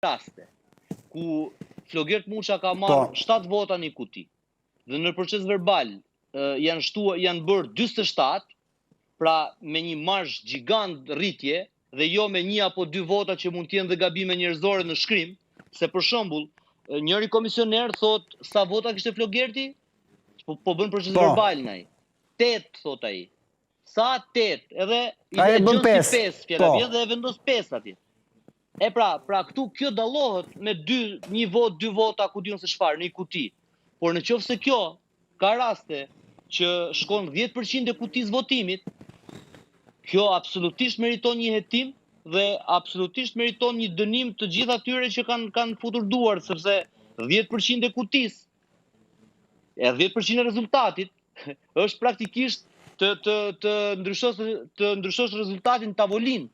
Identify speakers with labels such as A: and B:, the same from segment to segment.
A: raste ku Flogert Muça ka marrë 7 vota në kuti dhe në proces verbal janë bërë 47, pra me një marsh gjigant rritje dhe jo me 1 apo 2 vota që mund të jenë dhe gabime njerëzore në shkrim, se për shembull, njëri komisioner thot sa vota kishte Flogerti, po bën proces verbal ai. 8 thot ai. Sa 8, edhe i gjon si 5 fjala vjen dhe e vendos 5 atje. Pra këtu kjo dallohet me 1 vot, 2 vota, ku diun se çfarë në një kuti. Por në qoftë se kjo ka raste që shkon 10% e kutisë votimit, kjo absolutisht meriton një hetim dhe absolutisht meriton një dënim të gjithë atyre që kanë futur duar, sepse 10% e kutisë e 10% e rezultatit është praktikisht të ndryshosh rezultatin në tavolinë.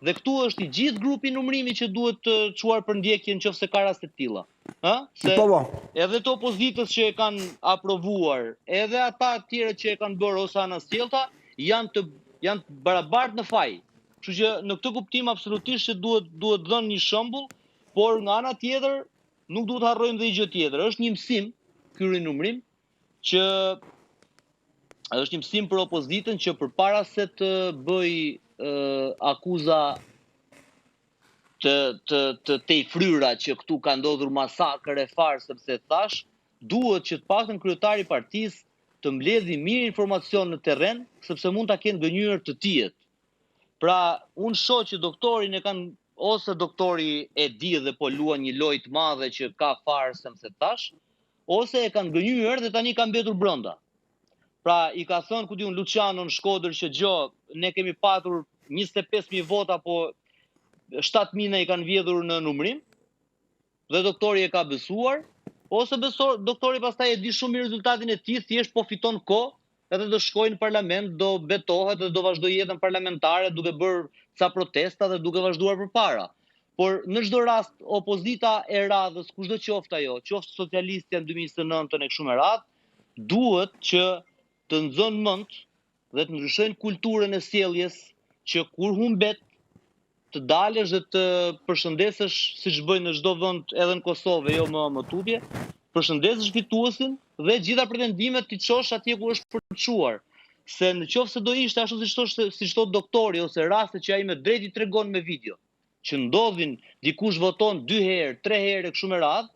A: Dhe këtu është i gjithë grupi numërimi që duhet të çuar për ndjekje nëse ka raste të tilla. Se edhe të opozitës që e kanë aprovuar, edhe ata të tjerë që e kanë bërë ose anasjellta, janë barabartë në faj. Kështu që në këtë kuptim absolutisht që duhet dhënë një shembull, por nga ana tjetër nuk duhet harrojmë dhe gjë tjetër. Është një mësim ky rinumërim që është një mësim për opozitën që përpara se të bëj akuza të tejfryra që këtu ka ndodhur masakër e farë, sepse thash, duhet që të paktën kryetari i partisë të mbledhë mirë informacion në terren, sepse mund ta kenë gënjur të tjerë. Pra, unë shoh që doktorin e kanë, ose doktori e di dhe po luan një lojë të madhe që ka farë, sepse thash, ose e kanë gënjur dhe tani kanë mbetur brenda. Pra, i ka thënë, ku diun, Luciano në Shkodër që ne kemi patur 25.000 vota, po 7.000 i kanë vjedhur në numërim, dhe doktori e ka besuar, ose doktori pastaj e di shumë mirë rezultatin e tij, thjesht po fiton kohë, edhe do shkojnë në parlament, do betohet dhe do vazhdoj jetën parlamentare duke bërë ca protesta dhe duke vazhduar përpara. Por në çdo rast, opozita e radhës, kushdo qoftë ajo, qoftë socialistja në 2029 e kështu me radhë, duhet që të nxonë mend dhe të ndryshojnë kulturën e sjelljes, që kur humbet të dalësh dhe të përshëndesësh siç bëjnë në çdo vend edhe në Kosovë, jo më tutje, përshëndesësh fituesin dhe gjitha pretendimet ti çosh atje ku është përçuar. Se nëse do ishte ashtu siç thot doktori ose raste që ai me drejt i tregon me video, që ndodhin dikush voton 2 herë, 3 herë kështu me radhë,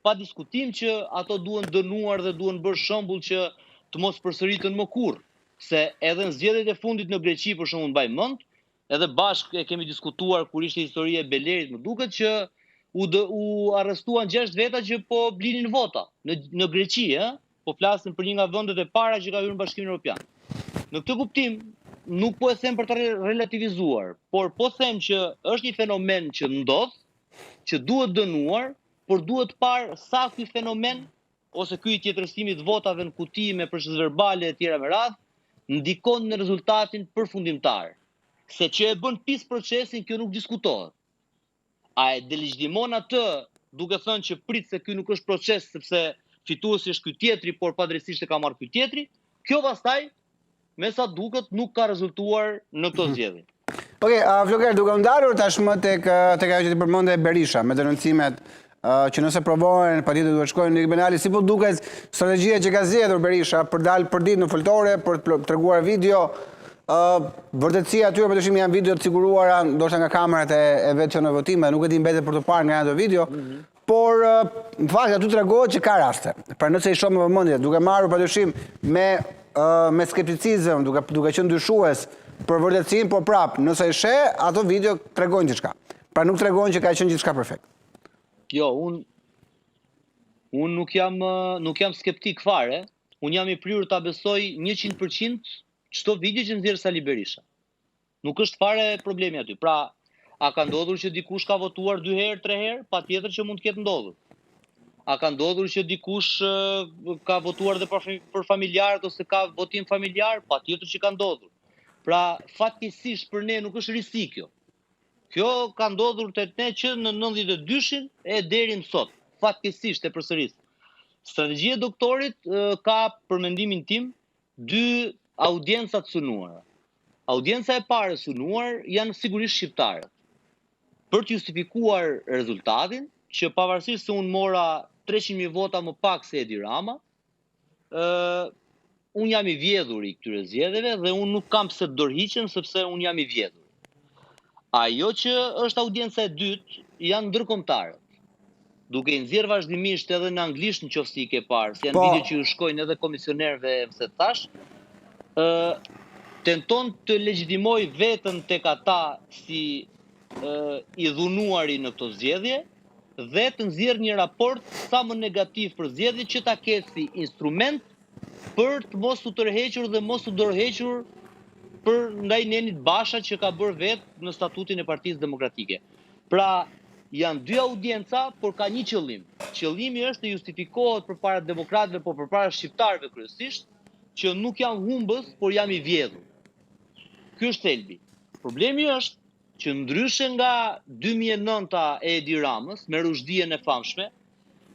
A: pa diskutim që ato duhen dënuar dhe duhen bërë shembull që të mos përsëriten më kurrë. Se edhe në zgjedhjet e fundit në Greqi, për shembull, mbaj mend, edhe bashkë e kemi diskutuar kur ishte historia e Belerit, më duket që u arrestuan 6 veta që po blinin vota në Greqi, po flasin për një nga vendet e para që ka hyrë në Bashkimin Evropian. Në këtë kuptim, nuk po e them për të relativizuar, por po them që është një fenomen që ndodh, që duhet dënuar, por duhet parë sa ky fenomen ose ky i tjetërsimit votave në kuti me proces verbale e tjera me radhë, ndikon në rezultatin përfundimtar. Se që e bën pis procesin, kjo nuk diskutohet. A e delegjtimon atë duke thënë që prit se ky nuk është proces sepse fituesi është ky tjetri, por padrejtisht e ka marrë ky tjetri, kjo pastaj me sa duket nuk ka rezultuar në këto zgjedhje.
B: Okej, Flogert, duke ndalur tashmë tek ajo që ti përmendë Berisha me denoncimet që nëse provohen, patjetër duhet shkojnë në tribunal, si po duket strategjia që ka zgjedhur Berisha për dalë për ditë në foltore, për të treguar video, vërtetësia atyre për të shimë janë video të siguruara, ndoshta nga kamerat e vetë që në votime, nuk e di mbetet për të parë nga ato video, por në fakt aty tregohet që ka raste. Pra nëse i shoh me vëmendje, duke marrur padyshim me skepticizëm, duke qenë ndryshues për vërtetësinë, por prap, nëse i sheh, ato video tregojnë diçka. Pra nuk tregojnë që ka qenë gjithçka perfekt.
A: Jo, unë nuk jam skeptik fare, unë jam i prirur ta besoj 100% çdo video që nxjerr Sali Berisha. Nuk është fare problemi aty. Pra, a ka ndodhur që dikush ka votuar 2 herë, 3 herë? Patjetër që mund të ketë ndodhur. A ka ndodhur që dikush ka votuar dhe për familjarët ose ka votim familjar? Patjetër që ka ndodhur. Pra, fatkeqësisht për ne nuk është risi kjo. Kjo ka ndodhur te ne që në 92-shin e deri më sot. Fatkeqësisht e përsëris. Strategjia e doktorit ka për mendimin tim 2 audienca të synuara. Audienca e parë e synuar janë sigurisht shqiptarët. për të justifikuar rezultatin, që pavarësisht se unë mora 300.000 vota më pak se Edi Rama, unë jam i vjedhur i këtyre zgjedhjeve dhe unë nuk kam pse të dorëhiqem sepse unë jam i vjedhur. Ajo që është audienca e dytë janë ndërkombëtarët. Duke i nxjerrë vazhdimisht edhe në anglisht nëse i ke parë, se janë video që ju shkojnë edhe komisionerëve, se thash, tenton të legjitimoj veten tek ata si i dhunuari në këto zgjedhje dhe të nxjerrë një raport sa më negativ për zgjedhjet që ta ketë si instrument për të mos u tërhequr dhe mos u dorëhequr për ndaj Nenit Basha që ka bërë vetë në statutin e Partisë Demokratike. Pra, janë dy audienca, por ka një qëllim. Qëllimi është të justifikohet përpara demokratëve, por përpara shqiptarëve kryesisht, që nuk jam humbës, por jam i vjedhur. Ky është thelbi. Problemi është që ndryshe nga 2009-a e Edi Ramës, me rushdien e famshme,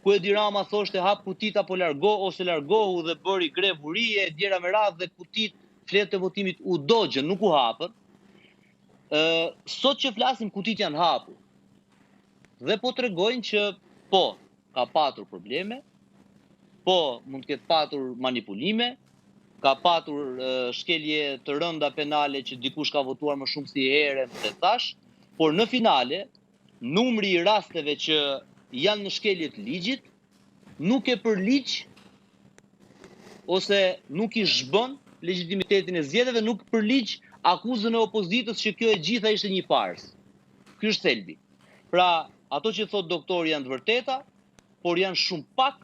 A: ku Edi Rama thoshte hap kutit apo largohu dhe bëri grevuri e djera me radhë dhe kutit fletë të votimit u dogjën, nuk u hapën. Sot që flasim kutit janë hapur. Dhe po tregojnë që po, ka patur probleme, po, mund të ketë patur manipulime, ka patur shkelje të rënda penale që dikush ka votuar më shumë si herë se thash, por në finale, numri i rasteve që janë në shkelje të ligjit, nuk e përligj ose nuk i zhbën legitimitetin e zgjedhjeve, nuk përligj akuzën e opozitës që kjo e gjitha ishte një farsë. Ky është thelbi. Pra, ato që thot doktori janë të vërteta, por janë shumë pak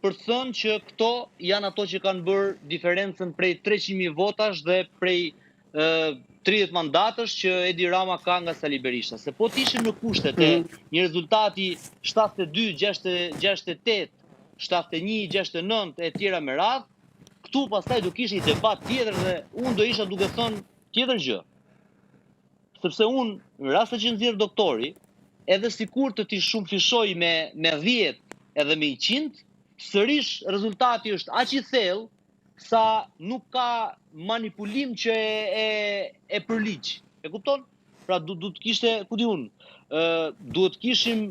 A: për të thënë që këto janë ato që kanë bërë diferencën prej 300.000 votash dhe prej 30 mandatësh që Edi Rama ka nga Sali Berisha. Se po t'ishim në kushtet e një rezultati 72, 68, 71, 69 e tjera me radhë, këtu pastaj do kishte një debat tjetër dhe unë do isha duke thënë tjetër gjë. Sepse unë, në rastë që nxjerr doktori, edhe sikur të t'i shumë fishoj me 10 edhe me 100, sërish rezultati është aq i thellë sa nuk ka manipulim që e përligj. E kupton? Pra duhet kishte, ku di unë, duhet kishim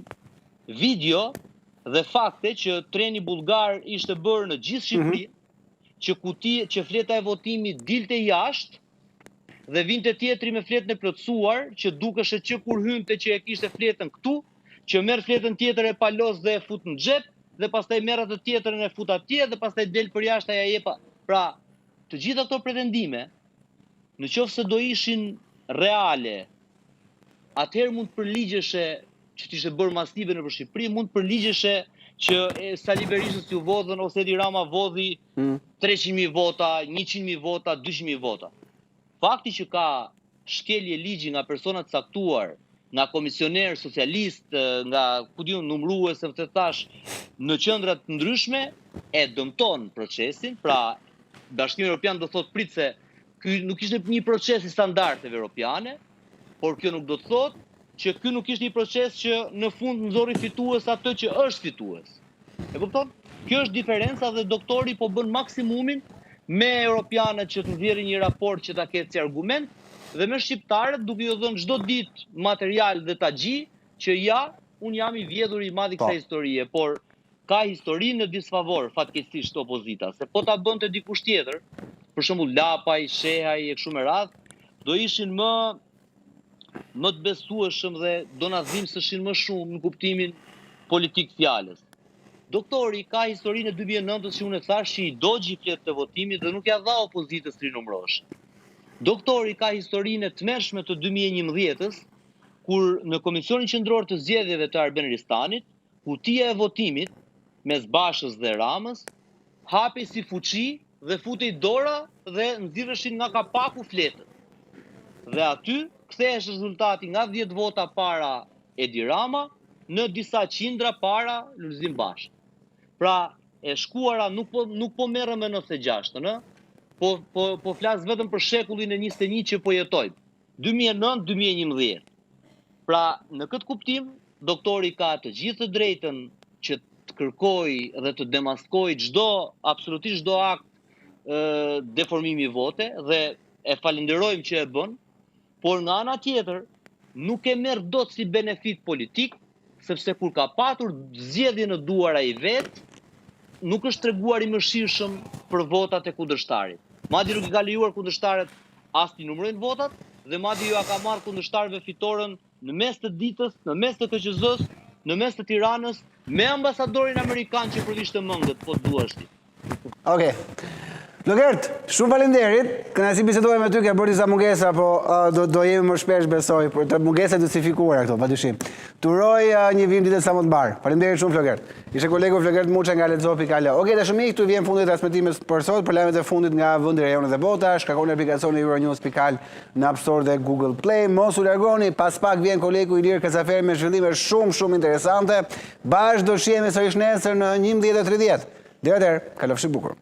A: video dhe fakte që treni bullgar ishte bërë në gjithë Shqipërinë, që fleta e votimit dilte jashtë dhe vinte tjetri me fletën e plotësuar, që dukeshe që kur hynte që e kishte fletën këtu, që merr fletën tjetër e palos dhe e fut në xhep, dhe pastaj merr atë tjetrën e fut atje dhe pastaj del për jashtë ja jepa. Pra, të gjitha këto pretendime, në qoftë se do ishin reale, atëherë mund të përligjeshe që t'ishte bërë masive në Shqipëri, mund të përligjeshe që Sali Berishës ju vodhën ose Edi Rama vodhi 300.000 vota, 100.000 vota, 200.000 vota. Fakti që ka shkelje ligji nga personat caktuar, nga komisioner socialist, nga numrues se të thash në qendra të ndryshme, e dëmton procesin. Pra, Bashkimi Evropian do thot prit se ky nuk ishte një proces i standardeve europiane, por kjo nuk do të thotë që ky nuk ishte një proces që në fund nxorri fitues atë që është fitues. E kupton? Kjo është diferenca dhe doktori po bën maksimumin me europianët që të nxjerrin një raport që ta ketë si argument dhe me shqiptarët duke ju dhënë çdo ditë material dhe taxhi që ja, un jam i vjedhur i madh i kësaj historie, por ka histori në disfavor fatkeqësisht opozita, se po ta bënte dikush tjetër, për shembull Lapaj, Shehaj e kështu me radhë, do ishin më të besueshëm dhe do na dhimbseshin më shumë në kuptimin politik fjalës. Doktori ka historinë e 2009-s që unë thash që i dogji fletë të votimit dhe nuk ja dha opozitës rinumrosh. Doktori ka historinë e tmerrshme të 2011-s, kur në Komisionin Qendror të Zgjedhjeve të Arben Ristanit, kutia e votimit mes Bashës dhe Ramës hapi si fuqi dhe futej dora dhe nxirreshin nga kapaku fletët. Dhe aty kthehesh rezultati nga 10 vota para Edi Rama në disa qindra para Lulzim Bashë. Pra, e shkuara nuk po merrem me 96-ën, po flas vetëm për shekullin e 21 që po jetojmë. 2009-2011. Pra, në këtë kuptim, doktori ka të gjithë të drejtën që të kërkoj dhe të demaskoj absolutisht çdo akt deformimi vote dhe e falenderojmë që e bën, por nga ana tjetër, nuk e merr dot si benefit politik, sepse kur ka patur zgjedhje në duara i vet, nuk është treguar i mëshirshëm për votat e kundërshtarit. Madje nuk i ka lejuar kundërshtarët as t'i numërojnë votat, dhe madje ju ka marrë kundërshtarëve fitoren në mes të ditës, në mes të KQZ-s, në mes të Tiranës, me ambasadorin amerikan që përvishte mëngët, po duash ti.
B: Okej. Flokert, shumë faleminderit. Kënaqësi bisedoj me ty, ke bërë disa mungesa, po do jemi më shpesh besoj, por të mungesat justifikuara këto, padyshim. Turoj një vim ditë sa më të mbar. Faleminderit shumë Flokert. Ishte kolegu Flokert Muça nga Lexo.al. Okej, dashëmi, këtu vjen fundi i transmetimit për sot, për lajmet e fundit nga vendi, rajonit dhe bota. Shkarkoni aplikacionin Euronews.al në App Store dhe Google Play. Mos u largoni, pas pak vjen kolegu Ilir Kasafer me zhvillime shumë interesante. Bashkë do shihemi sërish nesër në 11:30. Deri atëherë, kalofshi bukur.